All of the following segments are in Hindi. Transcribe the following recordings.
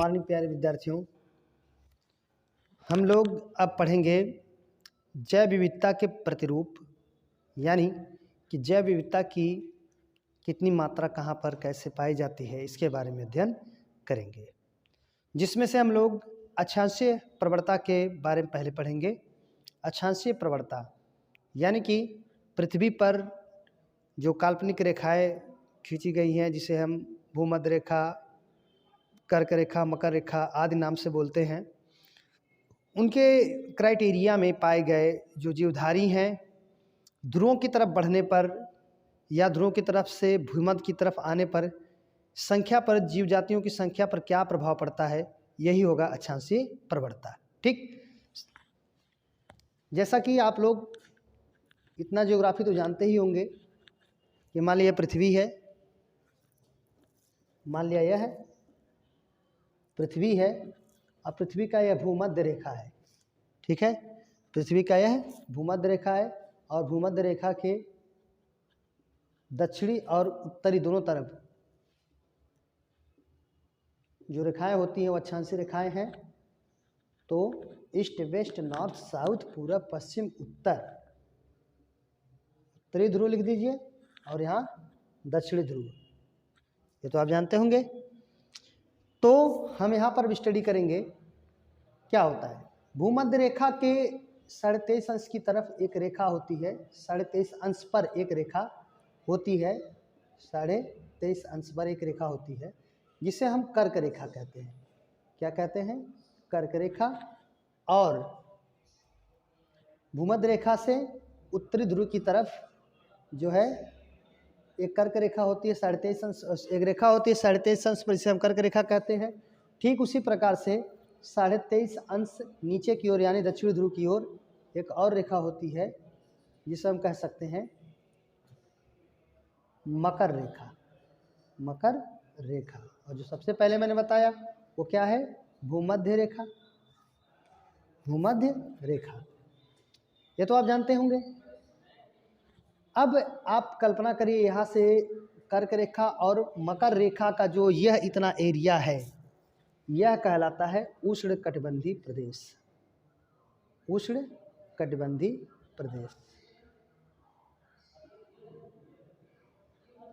मॉर्निंग प्यारे विद्यार्थियों। हम लोग अब पढ़ेंगे जैव विविधता के प्रतिरूप, यानी कि जैव विविधता की कितनी मात्रा कहाँ पर कैसे पाई जाती है, इसके बारे में अध्ययन करेंगे। जिसमें से हम लोग अक्षांशीय प्रवणता के बारे में पहले पढ़ेंगे। अक्षांशीय प्रवणता यानी कि पृथ्वी पर जो काल्पनिक रेखाएं खींची गई हैं, जिसे हम भूमध्य रेखा, कर्क रेखा, मकर रेखा आदि नाम से बोलते हैं, उनके क्राइटेरिया में पाए गए जो जीवधारी हैं, ध्रुवों की तरफ बढ़ने पर या ध्रुवों की तरफ से भूमध्य की तरफ आने पर संख्या पर, जीव जातियों की संख्या पर क्या प्रभाव पड़ता है, यही होगा अक्षांशीय प्रवणता। ठीक, जैसा कि आप लोग इतना ज्योग्राफी तो जानते ही होंगे कि मान लिया पृथ्वी है, मान लिया यह है पृथ्वी है, अब पृथ्वी का यह भूमध्य रेखा है। ठीक है, पृथ्वी का यह भूमध्य रेखा है और भूमध्य रेखा के दक्षिणी और उत्तरी दोनों तरफ जो रेखाएं होती हैं वो अक्षांशीय रेखाएं हैं। तो ईस्ट, वेस्ट, नॉर्थ, साउथ, पूरब, पश्चिम, उत्तर, उत्तरी ध्रुव लिख दीजिए और यहाँ दक्षिणी ध्रुव, ये तो आप जानते होंगे। तो हम यहाँ पर स्टडी करेंगे क्या होता है। भूमध्य रेखा के 23.5 अंश की तरफ एक रेखा होती है, 23.5 अंश पर एक रेखा होती है, 23.5 अंश पर एक रेखा होती है, जिसे हम कर्क रेखा कहते हैं। क्या कहते हैं? कर्क रेखा। और भूमध्य रेखा से उत्तरी ध्रुव की तरफ जो है एक कर्क रेखा होती है, 23.5 अंश, एक रेखा होती है 23.5 अंश पर, जिसे हम कर्क रेखा कहते हैं। ठीक उसी प्रकार से 23.5 अंश नीचे की ओर यानी दक्षिणी ध्रुव की ओर एक और रेखा होती है, जिसे हम कह सकते हैं मकर रेखा। मकर रेखा। और जो सबसे पहले मैंने बताया वो क्या है? भूमध्य रेखा। भूमध्य रेखा, ये तो आप जानते होंगे। अब आप कल्पना करिए, यहाँ से कर्क रेखा और मकर रेखा का जो यह इतना एरिया है, यह कहलाता है उष्णकटिबंधीय प्रदेश। उष्णकटिबंधीय प्रदेश।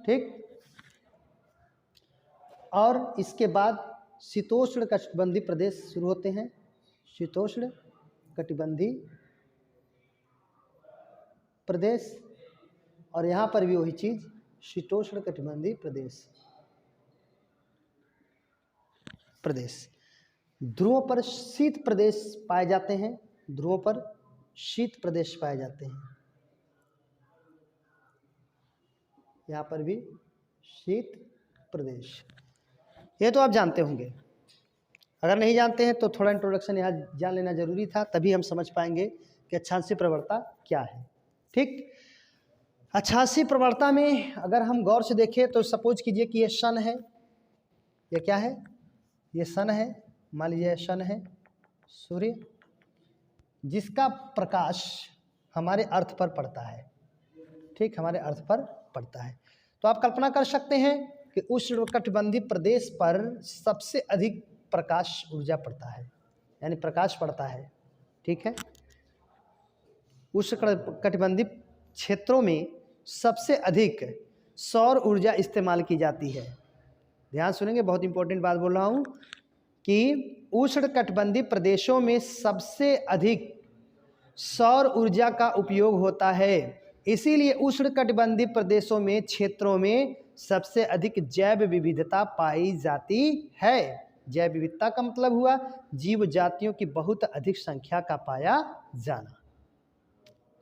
ठीक, और इसके बाद शीतोष्ण कटिबंधीय प्रदेश शुरू होते हैं। शीतोष्ण कटिबंधीय प्रदेश, और यहाँ पर भी वही चीज, शीतोष्ण कटिबंधीय प्रदेश। ध्रुवों पर शीत प्रदेश पाए जाते हैं, ध्रुवों पर शीत प्रदेश पाए जाते हैं। यहाँ पर भी शीत प्रदेश, ये तो आप जानते होंगे। अगर नहीं जानते हैं तो थोड़ा इंट्रोडक्शन यहाँ जान लेना जरूरी था, तभी हम समझ पाएंगे कि अक्षांशीय प्रवणता क्या है। ठीक, अक्षांशीय प्रवणता में अगर हम गौर से देखें तो सपोज कीजिए कि ये सन है। ये क्या है? ये सन है। मान लीजिए सन है, सूर्य, जिसका प्रकाश हमारे अर्थ पर पड़ता है। ठीक, हमारे अर्थ पर पड़ता है। तो आप कल्पना कर सकते हैं कि उष्णकटिबंधीय प्रदेश पर सबसे अधिक प्रकाश ऊर्जा पड़ता है, यानी प्रकाश पड़ता है। ठीक है, उष्णकटिबंधीय क्षेत्रों में सबसे अधिक सौर ऊर्जा इस्तेमाल की जाती है। ध्यान सुनेंगे, बहुत इंपॉर्टेंट बात बोल रहा हूँ कि उष्णकटिबंधीय प्रदेशों में सबसे अधिक सौर ऊर्जा का उपयोग होता है। इसीलिए उष्णकटिबंधीय प्रदेशों में, क्षेत्रों में सबसे अधिक जैव विविधता पाई जाती है। जैव विविधता का मतलब हुआ जीव जातियों की बहुत अधिक संख्या का पाया जाना।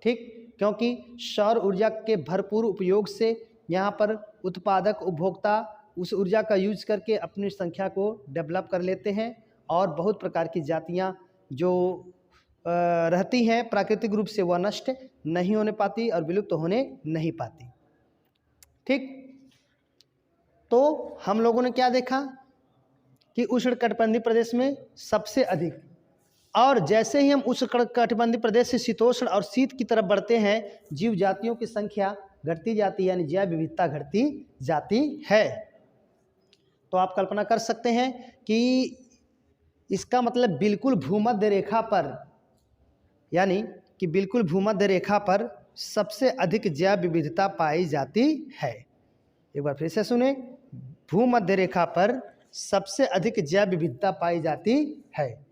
ठीक, क्योंकि सौर ऊर्जा के भरपूर उपयोग से यहाँ पर उत्पादक उपभोक्ता उस ऊर्जा का यूज करके अपनी संख्या को डेवलप कर लेते हैं, और बहुत प्रकार की जातियाँ जो रहती हैं प्राकृतिक रूप से वह नष्ट नहीं होने पाती और विलुप्त तो होने नहीं पाती। ठीक, तो हम लोगों ने क्या देखा कि उष्णकटिबंधीय प्रदेश में सबसे अधिक, और जैसे ही हम उष्णकटिबंधीय प्रदेश से शीतोष्ण और शीत की तरफ बढ़ते हैं, जीव जातियों की संख्या घटती जाती है, यानी जैव विविधता घटती जाती है। तो आप कल्पना कर सकते हैं कि इसका मतलब बिल्कुल भूमध्य रेखा पर, यानी कि बिल्कुल भूमध्य रेखा पर सबसे अधिक जैव विविधता पाई जाती है। एक बार फिर से सुने, भूमध्य रेखा पर सबसे अधिक जैव विविधता पाई जाती है।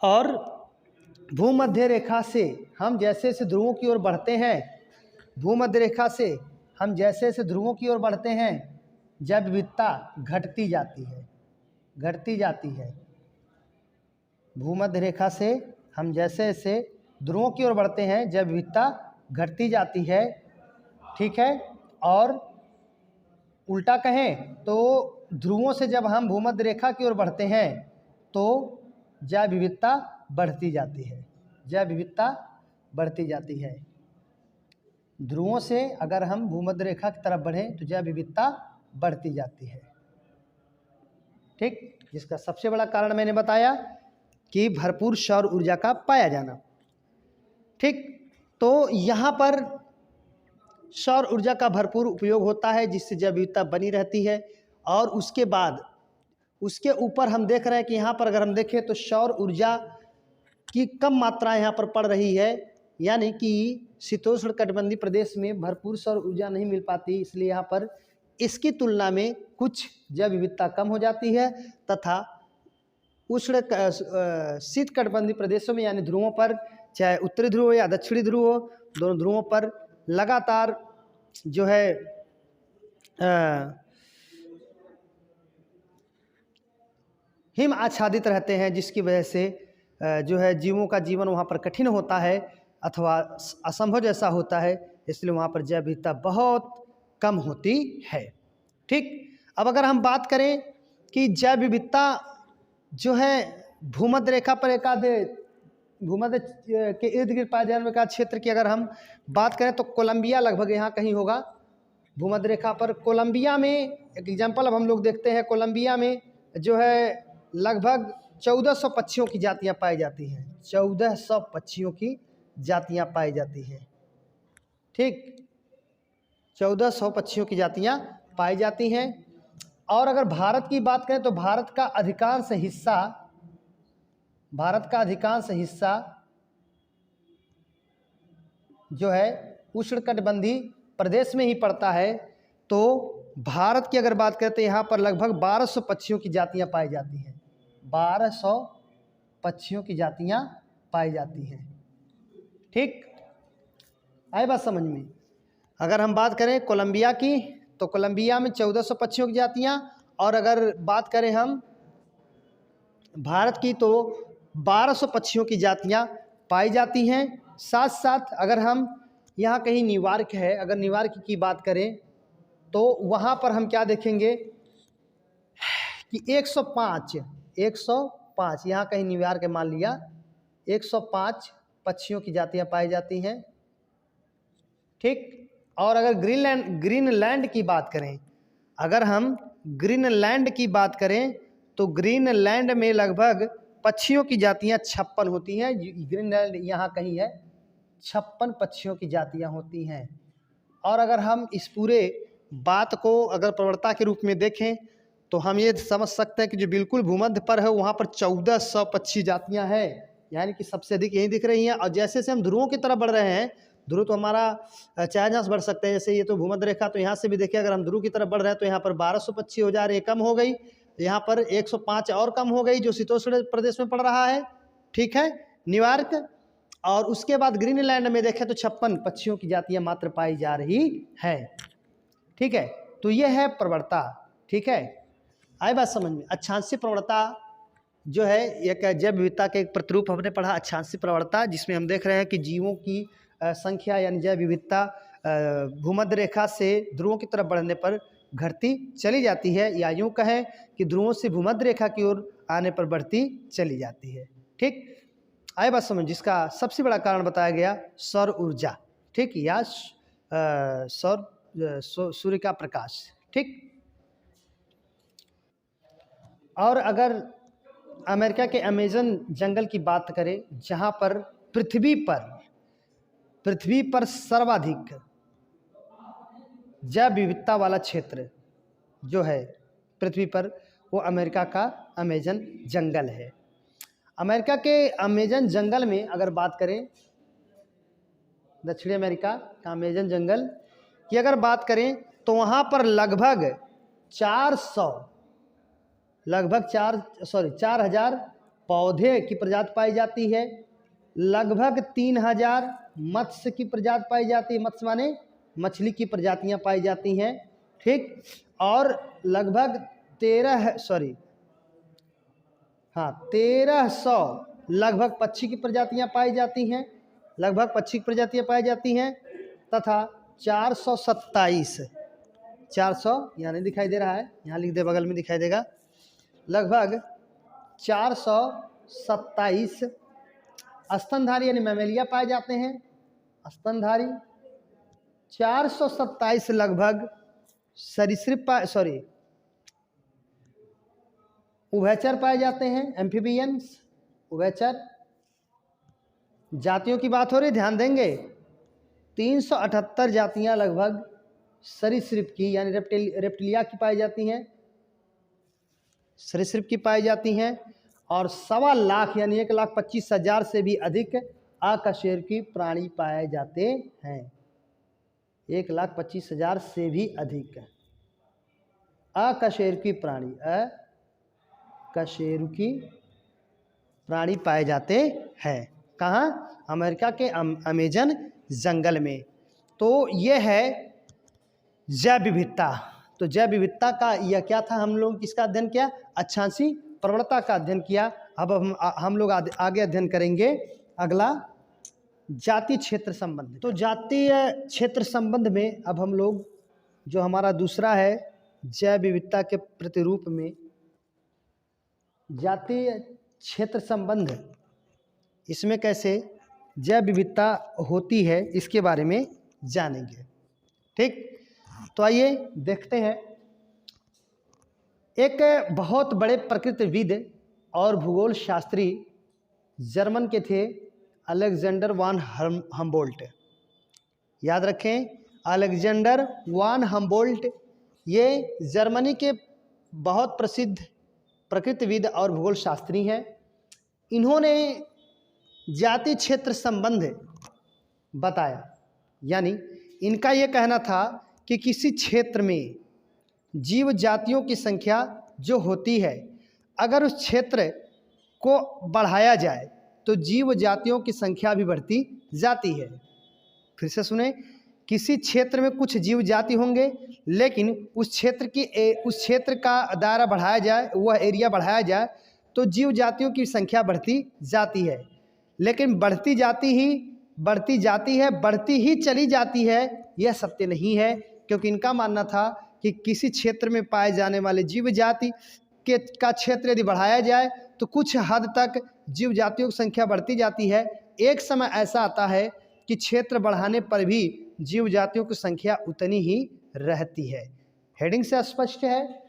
और भूमध्य रेखा से हम जैसे जैसे ध्रुवों की ओर बढ़ते हैं, भूमध्य रेखा से हम जैसे जैसे ध्रुवों की ओर बढ़ते हैं, जैव विविधता घटती जाती है, घटती जाती है। भूमध्य रेखा से हम जैसे जैसे ध्रुवों की ओर बढ़ते हैं, जैव विविधता घटती जाती है। ठीक है। और उल्टा कहें तो ध्रुवों से जब हम भूमध्य रेखा की ओर बढ़ते हैं तो जैव विविधता बढ़ती जाती है, जैव विविधता बढ़ती जाती है। ध्रुवों से अगर हम भूमध्य रेखा की तरफ बढ़ें तो जैव विविधता बढ़ती जाती है। ठीक, जिसका सबसे बड़ा कारण मैंने बताया कि भरपूर सौर ऊर्जा का पाया जाना। ठीक, तो यहाँ पर सौर ऊर्जा का भरपूर उपयोग होता है जिससे जैव विविधता बनी रहती है। और उसके बाद उसके ऊपर हम देख रहे हैं कि यहाँ पर अगर हम देखें तो सौर ऊर्जा की कम मात्रा यहाँ पर पड़ रही है, यानी कि शीतोष्ण कटिबंधीय प्रदेश में भरपूर सौर ऊर्जा नहीं मिल पाती, इसलिए यहाँ पर इसकी तुलना में कुछ जैव विविधता कम हो जाती है। तथा उष्ण शीत कटिबंधीय प्रदेशों में यानी ध्रुवों पर, चाहे उत्तरी ध्रुव या दक्षिणी ध्रुव हो, दोनों ध्रुवों पर लगातार जो है हिम आच्छादित रहते हैं, जिसकी वजह से जो है जीवों का जीवन वहाँ पर कठिन होता है अथवा असंभव जैसा होता है, इसलिए वहाँ पर जैव विविधता बहुत कम होती है। ठीक, अब अगर हम बात करें कि जैव विविधता जो है भूमध्य रेखा पर एकाध भूमध्य के इर्द गिर्द पाए जाने वाले क्षेत्र की अगर हम बात करें तो कोलंबिया लगभग यहाँ कहीं होगा भूमध्य रेखा पर। कोलंबिया में एक एग्जाम्पल अब हम लोग देखते हैं, कोलंबिया में जो है लगभग 1400 पक्षियों की जातियाँ पाई जाती हैं, 1400 पक्षियों की जातियाँ पाई जाती हैं। ठीक, 1400 पक्षियों की जातियाँ पाई जाती हैं। और अगर भारत की बात करें तो भारत का अधिकांश हिस्सा जो है उष्णकटिबंधीय प्रदेश में ही पड़ता है। तो भारत की अगर बात करें तो यहाँ पर लगभग 1200 पक्षियों की जातियाँ पाई जाती हैं, 1200 पक्षियों की जातियाँ पाई जाती हैं। ठीक, आई बात समझ में। अगर हम बात करें कोलंबिया की तो कोलंबिया में 1400 पक्षियों की जातियाँ, और अगर बात करें हम भारत की तो 1200 पक्षियों की जातियाँ पाई जाती हैं। साथ साथ अगर हम यहाँ कहीं न्यूयॉर्क है, अगर न्यूयॉर्क की बात करें तो वहाँ पर हम क्या देखेंगे कि 105 यहाँ कहीं न्यूयॉर्क मान लिया 105 पक्षियों की जातियाँ पाई जाती हैं। ठीक, और अगर ग्रीनलैंड की बात करें, अगर हम ग्रीनलैंड की बात करें तो ग्रीनलैंड में लगभग पक्षियों की जातियाँ 56 होती हैं। ग्रीनलैंड यहाँ कहीं है, 56 पक्षियों की जातियाँ होती हैं। और अगर हम इस पूरे बात को अगर प्रवणता के रूप में देखें तो हम ये समझ सकते हैं कि जो बिल्कुल भूमध्य पर है वहाँ पर 1400 पक्षी जातियाँ हैं, यानी कि सबसे अधिक यही दिख रही हैं। और जैसे जैसे हम ध्रुवों की तरफ बढ़ रहे हैं, ध्रुव तो हमारा चाहे जहाँ से बढ़ सकते हैं, जैसे ये तो भूमध्य रेखा, तो यहाँ से भी देखिए अगर हम ध्रुव की तरफ बढ़ रहे हैं तो यहाँ पर 1200 पक्षी हो जा रहे हैं, कम हो गई। यहाँ पर 105 और कम हो गई जो शीतोष्ण प्रदेश में पड़ रहा है। ठीक है, न्यूयॉर्क। और उसके बाद ग्रीनलैंड में देखें तो 56 पक्षियों की जातियाँ मात्र पाई जा रही है। ठीक है, तो ये है प्रवणता। ठीक है, आई बात समझ में। अक्षांशीय प्रवणता जो है एक जैव विविधता के एक प्रतिरूप हमने पढ़ा, अक्षांशीय प्रवणता, जिसमें हम देख रहे हैं कि जीवों की संख्या यानी जैव विविधता भूमध्य रेखा से ध्रुवों की तरफ बढ़ने पर घटती चली जाती है, या यूँ कहें कि ध्रुवों से भूमध्य रेखा की ओर आने पर बढ़ती चली जाती है। ठीक, आई बात समझ। जिसका सबसे बड़ा कारण बताया गया सौर ऊर्जा। ठीक, या सूर्य का प्रकाश। ठीक, और अगर अमेरिका के अमेज़न जंगल की बात करें, जहाँ पर पृथ्वी पर सर्वाधिक जैव विविधता वाला क्षेत्र जो है पृथ्वी पर, वो अमेरिका का अमेजन जंगल है। अमेरिका के अमेजन जंगल में अगर बात करें, दक्षिणी अमेरिका का अमेजन जंगल की अगर बात करें तो वहाँ पर लगभग 4,000 पौधे की प्रजाति पाई जाती है, लगभग 3,000 मत्स्य की प्रजाति पाई जाती है, मत्स्य माने मछली की प्रजातियां पाई जाती हैं, ठीक। और लगभग 1300 लगभग पक्षी की प्रजातियां पाई जाती हैं, लगभग पक्षी की प्रजातियां पाई जाती हैं, तथा 427 यहाँ नहीं दिखाई दे रहा है, यहाँ लिख दे, बगल में दिखाई देगा, लगभग 427 स्तनधारी यानी मैमेलिया पाए जाते हैं, स्तनधारी 427 लगभग सरीसृप उभयचर पाए जाते हैं, एम्फीबियंस उभयचर। जातियों की बात हो रही, ध्यान देंगे 378 जातियां लगभग सरीसृप की यानी रेप्टिलिया की पाई जाती हैं, सरीसृप की पाई जाती हैं, और 1.25 लाख यानी 1,25,000 से भी अधिक अकशेरुकी प्राणी पाए जाते हैं। 1,25,000 से भी अधिक अकशेरुकी प्राणी पाए जाते हैं। कहाँ? अमेरिका के अमेजन जंगल में। तो यह है जैव विविधता। तो जैव विविधता का यह क्या था, हम लोग किसका अध्ययन किया? अक्षांशीय प्रवणता का अध्ययन किया। अब हम लोग आगे अध्ययन करेंगे अगला जातीय क्षेत्र संबंध। तो जातीय क्षेत्र संबंध में अब हम लोग जो हमारा दूसरा है जैव विविधता के प्रतिरूप में जातीय क्षेत्र संबंध, इसमें कैसे जैव विविधता होती है इसके बारे में जानेंगे, ठीक। तो आइए देखते हैं। एक बहुत बड़े प्रकृतिविद और भूगोल शास्त्री जर्मन के थे अलेक्जेंडर वान हम्बोल्ट। याद रखें, अलेक्जेंडर वान हम्बोल्ट ये जर्मनी के बहुत प्रसिद्ध प्रकृतिविद और भूगोल शास्त्री हैं। इन्होंने जातीय क्षेत्र संबंध बताया, यानी इनका ये कहना था कि किसी क्षेत्र में जीव जातियों की संख्या जो होती है, अगर उस क्षेत्र को बढ़ाया जाए तो जीव जातियों की संख्या भी बढ़ती जाती है। फिर से सुने, किसी क्षेत्र में कुछ जीव जाति होंगे, लेकिन उस क्षेत्र का दायरा बढ़ाया जाए, वह एरिया बढ़ाया जाए तो जीव जातियों की संख्या बढ़ती जाती है। लेकिन बढ़ती ही चली जाती है, यह सत्य नहीं है, क्योंकि इनका मानना था कि किसी क्षेत्र में पाए जाने वाले जीव जाति का क्षेत्र यदि बढ़ाया जाए तो कुछ हद तक जीव जातियों की संख्या बढ़ती जाती है। एक समय ऐसा आता है कि क्षेत्र बढ़ाने पर भी जीव जातियों की संख्या उतनी ही रहती है। हेडिंग से स्पष्ट है,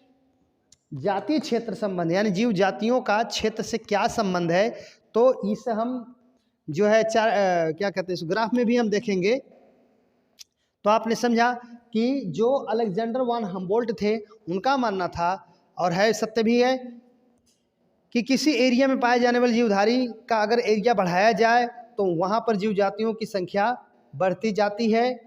जातीय क्षेत्र संबंध यानी जीव जातियों का क्षेत्र से क्या संबंध है। तो इसे हम जो है क्या कहते हैं, इस ग्राफ में भी हम देखेंगे। तो आपने समझा कि जो अलेक्जेंडर वान हम्बोल्ट थे उनका मानना था, और है सत्य भी है, कि किसी एरिया में पाए जाने वाले जीवधारी का अगर एरिया बढ़ाया जाए तो वहाँ पर जीव जातियों की संख्या बढ़ती जाती है,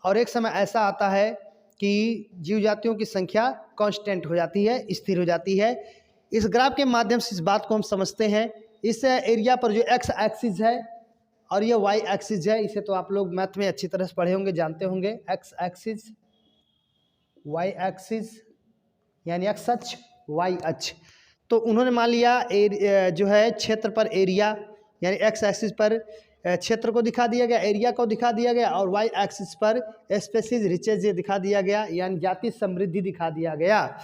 और एक समय ऐसा आता है कि जीव जातियों की संख्या कांस्टेंट हो जाती है, स्थिर हो जाती है। इस ग्राफ के माध्यम से इस बात को हम समझते हैं। इस एरिया पर जो एक्स एक्सिस है और ये वाई एक्सिस है, इसे तो आप लोग मैथ में अच्छी तरह से पढ़े होंगे, जानते होंगे। एक्स एक्सिस, वाई एक्सिस यानी एक्स अक्ष, वाई अक्ष। तो उन्होंने मान लिया जो है क्षेत्र पर एरिया यानी एक्स एक्सिस पर क्षेत्र को दिखा दिया गया, एरिया को दिखा दिया गया, और वाई एक्सिस पर स्पेसीज रिचेज दिखा दिया गया, यानी जाति समृद्धि दिखा दिया गया।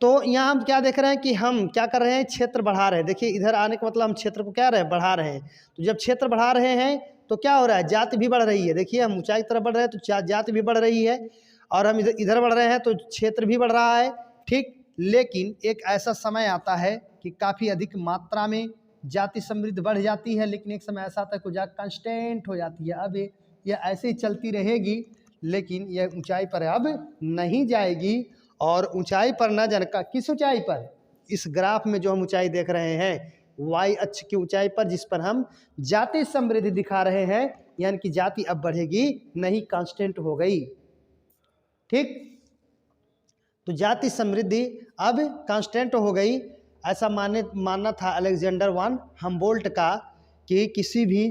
तो यहाँ हम क्या देख रहे हैं कि हम क्या कर रहे हैं, क्षेत्र बढ़ा रहे हैं। देखिए इधर आने का मतलब हम क्षेत्र को क्या बढ़ा रहे हैं। तो जब क्षेत्र बढ़ा रहे हैं तो क्या हो रहा है, जाति भी बढ़ रही है। देखिए हम ऊंचाई की तरफ बढ़ रहे हैं तो जाति भी बढ़ रही है, और हम इधर बढ़ रहे हैं तो क्षेत्र भी बढ़ रहा है, ठीक। लेकिन एक ऐसा समय आता है कि काफ़ी अधिक मात्रा में जाति समृद्धि बढ़ जाती है, लेकिन एक समय ऐसा आता है कि जाति कांस्टेंट हो जाती है। अब ये ऐसे ही चलती रहेगी, लेकिन यह ऊंचाई पर अब नहीं जाएगी। और ऊंचाई पर न जाने का, किस ऊंचाई पर, इस ग्राफ में जो हम ऊंचाई देख रहे हैं y अक्ष की ऊंचाई पर, जिस पर हम जाति समृद्धि दिखा रहे हैं, यानी कि जाति अब बढ़ेगी नहीं, कांस्टेंट हो गई। ठीक, तो जाति समृद्धि अब कांस्टेंट हो गई। ऐसा मानना था अलेक्जेंडर वन हम्बोल्ट का कि किसी भी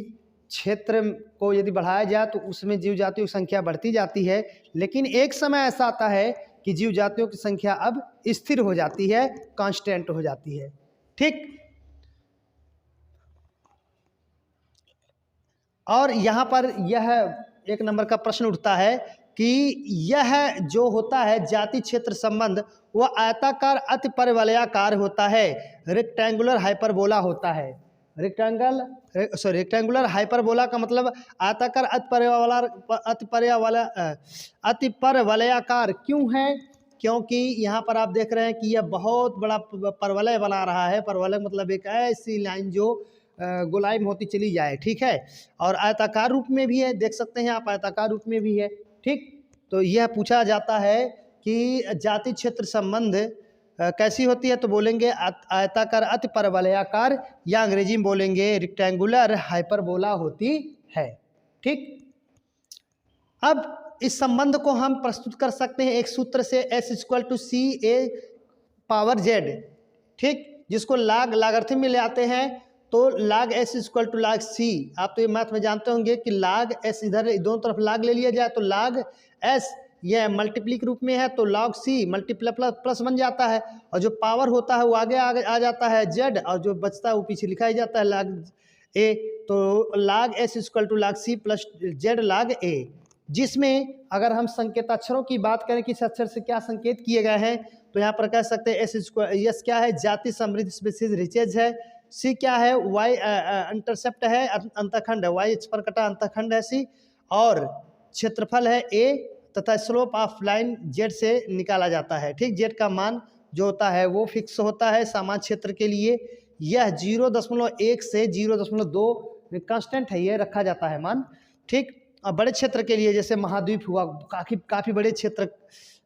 क्षेत्र को यदि बढ़ाया जाए तो उसमें जीव जातियों की संख्या बढ़ती जाती है, लेकिन एक समय ऐसा आता है कि जीव जातियों की संख्या अब स्थिर हो जाती है, कांस्टेंट हो जाती है। ठीक, और यहाँ पर यह एक नंबर का प्रश्न उठता है कि यह जो होता है जाति क्षेत्र संबंध, वह आयताकार अति परिवलयाकार होता है, रेक्टेंगुलर हाइपरबोला होता है। रेक्टेंगुलर हाइपरबोला का मतलब आयताकार अति परिवलयाकार क्यों है? क्योंकि यहाँ पर आप देख रहे हैं कि यह बहुत बड़ा परवलय बना रहा है। परवलय मतलब एक ऐसी लाइन जो गोलाई में होती चली जाए। ठीक है, और आयताकार रूप में भी है, देख सकते हैं आप, आयताकार रूप में भी है। ठीक, तो यह पूछा जाता है कि जाति क्षेत्र संबंध कैसी होती है, तो बोलेंगे आयताकार अति परवलयाकार, या अंग्रेजी में बोलेंगे रेक्टेंगुलर हाइपरबोला होती है। ठीक, अब इस संबंध को हम प्रस्तुत कर सकते हैं एक सूत्र से, S=CA/Z। ठीक, जिसको लागार्थम में ले आते हैं तो log S = log C। आप तो ये मैथ में जानते होंगे कि log S, इधर दोनों तरफ log ले लिया जाए तो log S, यह मल्टीप्ली के रूप में है तो log C मल्टीप्लाई प्लस बन जाता है, और जो पावर होता है वो आगे आ जाता है Z, और जो बचता है वो पीछे लिखा ही जाता है log A। तो log S = log C plus Z log A, जिसमें अगर हम संकेताक्षरों की बात करें कि इस अक्षर से क्या संकेत किए गए हैं, तो यहाँ पर कह सकते हैं S क्या है, जाति समृद्ध स्पीशीज रिचेज है। C क्या है, Y इंटरसेप्ट है, अंतखंड है, Y अक्ष पर कटा अंतखंड है C, और क्षेत्रफल है A, तथा स्लोप ऑफ लाइन Z से निकाला जाता है। ठीक, Z का मान जो होता है वो फिक्स होता है सामान्य क्षेत्र के लिए। यह 0.1 से 0.2 कांस्टेंट है, ये रखा जाता है मान। ठीक, और बड़े क्षेत्र के लिए जैसे महाद्वीप हुआ, काफ़ी बड़े क्षेत्र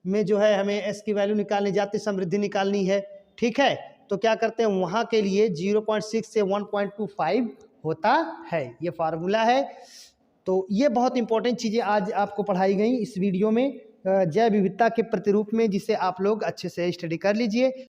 में जो है हमें S की वैल्यू निकालनी, जाति समृद्धि निकालनी है। ठीक है, तो क्या करते हैं, वहाँ के लिए 0.6 से 1.25 होता है, ये फार्मूला है। तो ये बहुत इंपॉर्टेंट चीज़ें आज आपको पढ़ाई गई इस वीडियो में जैव विविधता के प्रतिरूप में, जिसे आप लोग अच्छे से स्टडी कर लीजिए।